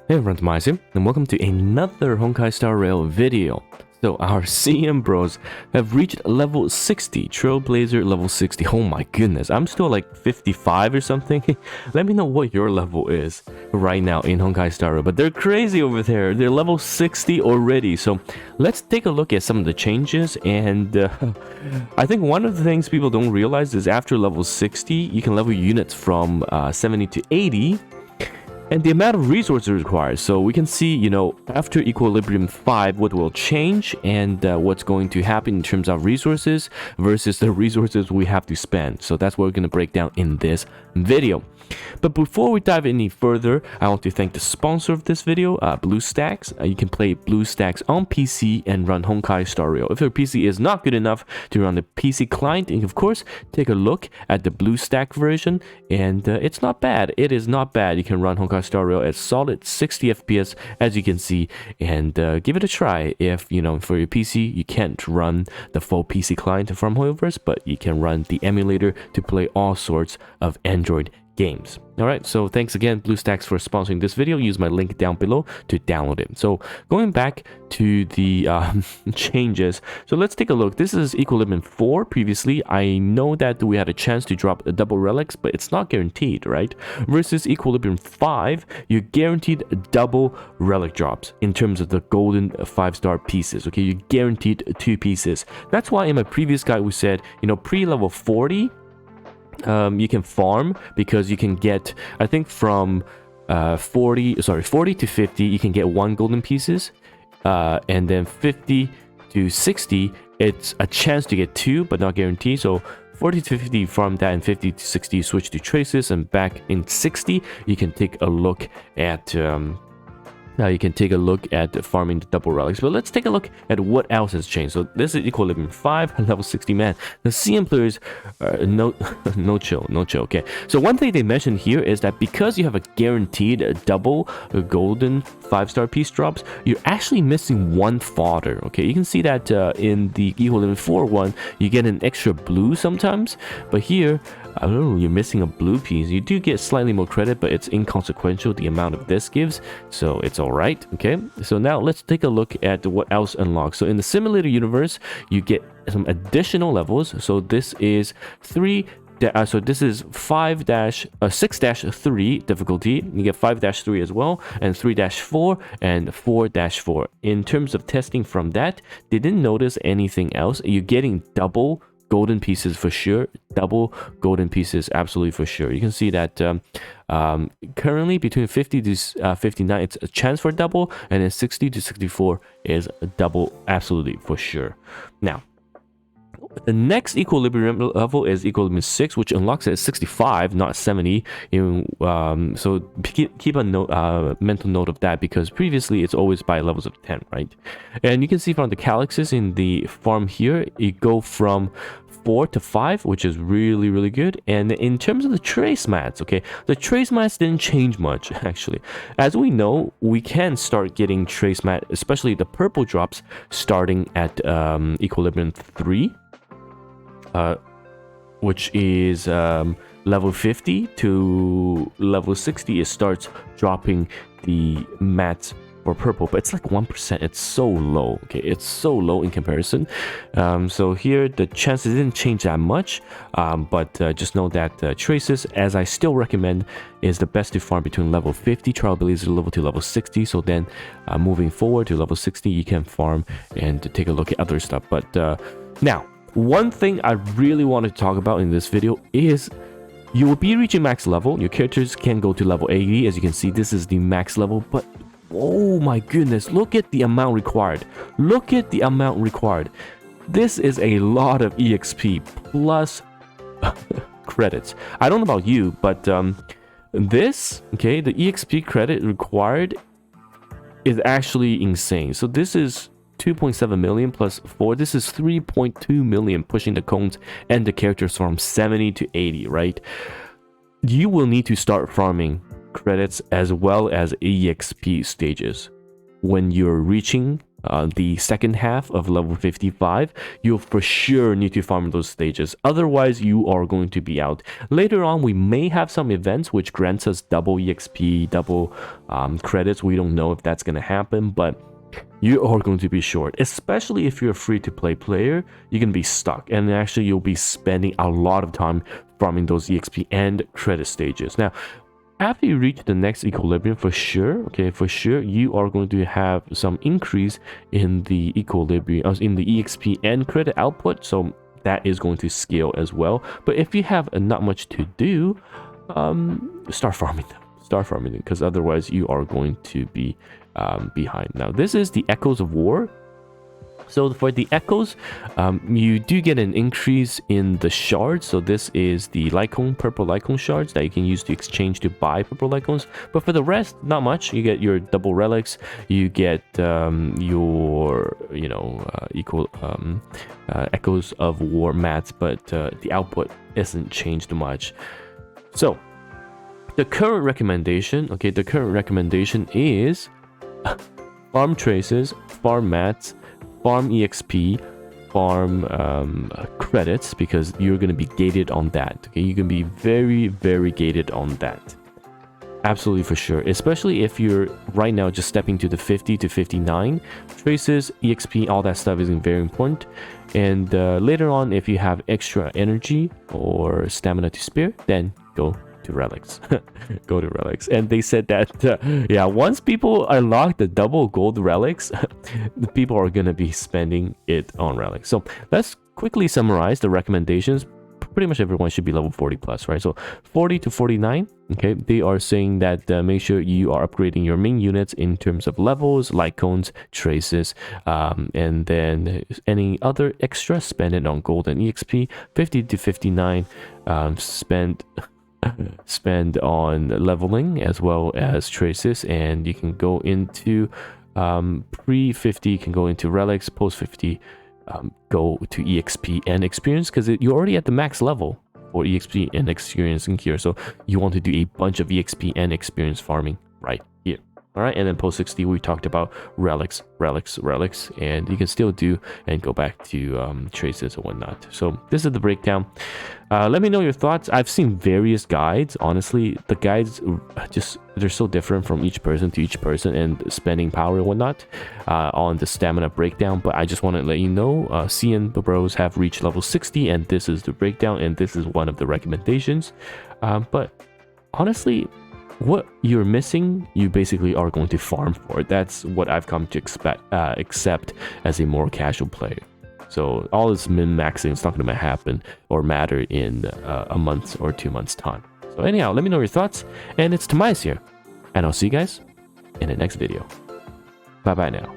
Hey everyone, TimaeuSS, and welcome to another Honkai Star Rail video. So our CM bros have reached level 60, Trailblazer level 60. Oh my goodness, I'm still like 55 or something. Let me know what your level is right now in Honkai Star Rail. But they're crazy over there. They're level 60 already. So let's take a look at some of the changes. And I think one of the things people don't realize is after level 60, you can level units from 70 to 80. And the amount of resources required. So we can see, after Equilibrium 5, what will change and what's going to happen in terms of resources versus the resources we have to spend. So that's what we're going to break down in this video. But before we dive any further, I want to thank the sponsor of this video, BlueStacks. You can play BlueStacks on PC and run Honkai Star Rail. If your PC is not good enough to run the PC client, and of course, take a look at the BlueStack version, and it's not bad. It is not bad. You can run Honkai Star Rail at solid 60 FPS, as you can see, and give it a try. If, for your PC, you can't run the full PC client from Hoyoverse, but you can run the emulator to play all sorts of Android games. Alright, so thanks again BlueStacks for sponsoring this video. Use my link down below to download it. So going back to the changes, so let's take a look. This is Equilibrium 4 previously. I know that we had a chance to drop a double relics, but it's not guaranteed, right? Versus Equilibrium 5, you're guaranteed double relic drops in terms of the golden 5-star pieces. Okay, you're guaranteed 2 pieces. That's why in my previous guide we said, pre-level 40, you can farm because you can get, I think from 40 to 50 you can get 1 golden pieces, and then 50 to 60 it's a chance to get 2 but not guaranteed. So 40 to 50 farm that, and 50 to 60 switch to traces, and back in 60 you can take a look at farming the double relics. But let's take a look at what else has changed. So this is Equilibrium 5, level 60, man. The CM players are no chill. Okay, so one thing they mentioned here is that because you have a guaranteed double golden 5-star piece drops, you're actually missing 1 fodder. Okay, you can see that in the Equilibrium 4 one, you get an extra blue sometimes, but here, I don't know, you're missing a blue piece. You do get slightly more credit, but it's inconsequential, the amount of this gives, so it's alright. Okay, so now let's take a look at what else unlocks. So in the simulator universe, you get some additional levels. So this is 6-3 difficulty. You get 5-3 as well, and 3-4 and 4-4. In terms of testing from that, they didn't notice anything else. You're getting double golden pieces for sure, double golden pieces absolutely for sure. You can see that currently between 50 to 59 it's a chance for double, and then 60 to 64 is a double absolutely for sure. Now the next Equilibrium level is Equilibrium 6, which unlocks at 65, not 70. So keep a mental note of that, because previously it's always by levels of 10, right? And you can see from the calyxes in the farm here, you go from 4 to 5, which is really good. And in terms of the trace mats, okay, the trace mats didn't change much actually. As we know, we can start getting trace mat, especially the purple drops, starting at Equilibrium 3. Which is level 50 to level 60. It starts dropping the mats for purple, but it's like 1%. It's so low. Okay, it's so low in comparison. So here the chances didn't change that much, but just know that traces, as I still recommend, is the best to farm between level 50 Trailblazer level to level 60. So then moving forward to level 60 you can farm and take a look at other stuff. But now one thing I really want to talk about in this video is you will be reaching max level. Your characters can go to level 80. As you can see, this is the max level, but oh my goodness, look at the amount required. Look at the amount required. This is a lot of EXP plus credits. I don't know about you, but this, okay, the EXP credit required is actually insane. So this is 2.7 million plus 4. This is 3.2 million, pushing the cones and the characters from 70 to 80, right? You will need to start farming credits as well as EXP stages. when you're reaching the second half of level 55, you'll for sure need to farm those stages. Otherwise, you are going to be out. Later on, we may have some events which grants us double EXP, double credits. We don't know if that's going to happen, but you are going to be short, especially if you're a free-to-play player. You can be stuck, and actually you'll be spending a lot of time farming those EXP and credit stages. Now, after you reach the next equilibrium, for sure, you are going to have some increase in the equilibrium, in the EXP and credit output. So that is going to scale as well. But if you have not much to do, start farming them. Because otherwise you are going to be behind. Now, this is the Echoes of War. So for the echoes, you do get an increase in the shards. So this is the purple Lycone shards that you can use to exchange to buy purple Lycones. But for the rest, not much. You get your double relics. You get your, Echoes of War mats, but the output isn't changed much. So the current recommendation, is farm traces, farm mats, farm EXP, farm credits, because you're going to be gated on that. Okay, you can be very, very gated on that. Absolutely, for sure. Especially if you're right now just stepping to the 50 to 59. Traces, EXP, all that stuff is very important. And later on, if you have extra energy or stamina to spare, then go to relics. Go to relics. And they said that once people unlock the double gold relics, the people are gonna be spending it on relics. So let's quickly summarize the recommendations. Pretty much everyone should be level 40 plus, right? So 40 to 49, okay, they are saying that make sure you are upgrading your main units in terms of levels, Lycones, traces, and then any other extra, spend it on gold and EXP. 50 to 59, spend on leveling as well as traces, and you can go into pre 50, you can go into relics, post 50, go to EXP and experience, because you're already at the max level for EXP and experience in here. So you want to do a bunch of EXP and experience farming right here. All right, and then post 60, we talked about relics, and you can still do and go back to traces and whatnot. So this is the breakdown. Let me know your thoughts. I've seen various guides. Honestly, the guides they're so different from each person to each person, and spending power and whatnot on the stamina breakdown. But I just want to let you know, CN the bros have reached level 60, and this is the breakdown, and this is one of the recommendations. But honestly, what you're missing, you basically are going to farm for. That's what I've come to accept as a more casual player. So all this min-maxing is not going to happen or matter in a month or 2 months time. So anyhow, let me know your thoughts, and it's TimaeuSS here, and I'll see you guys in the next video. Bye bye now.